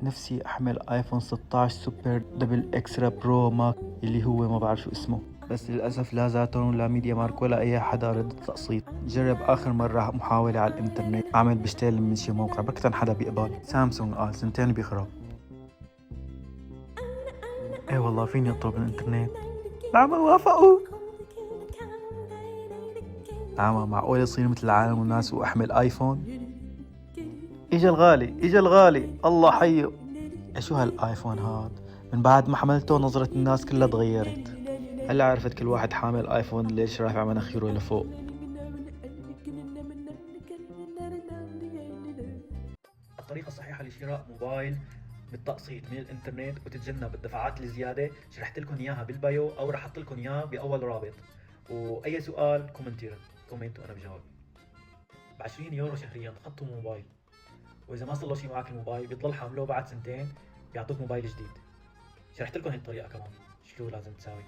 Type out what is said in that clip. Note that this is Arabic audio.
نفسي احمل ايفون 16 سوبر دبل اكسترا برو ماك اللي هو ما بعرف شو اسمه، بس للاسف لا زاتون ولا ميديا مارك ولا اي حدا رد التقسيط. جرب اخر مرة محاولة على الانترنت اعمل بشتري من شي موقع بركة حدا بيقبل. سامسونج قال سنتين بيخرب. ايه والله فيني اطلب من الانترنت. لا ما وافقوا. عم معقول يصير مثل العالم والناس واحمل ايفون؟ اجا الغالي اجا الغالي الله حيه. شو هالايفون هاد؟ من بعد ما حملته نظرة الناس كلها تغيرت. هلا عرفت كل واحد حامل ايفون ليش رافع مناخيره لفوق. الطريقة الصحيحة لشراء موبايل بالتقسيط من الانترنت وتتجنب الدفعات الزيادة شرحت لكم اياها بالبايو او رح احط لكم اياها باول رابط. واي سؤال كومنت وانا بجاوب. ب 20 يورو شهريا تخطوا موبايل، واذا ما صار شيء معك الموبايل بيضل حامله بعد سنتين بيعطوك موبايل جديد. شرحت لكم هي الطريقة كمان شو لازم تساوي.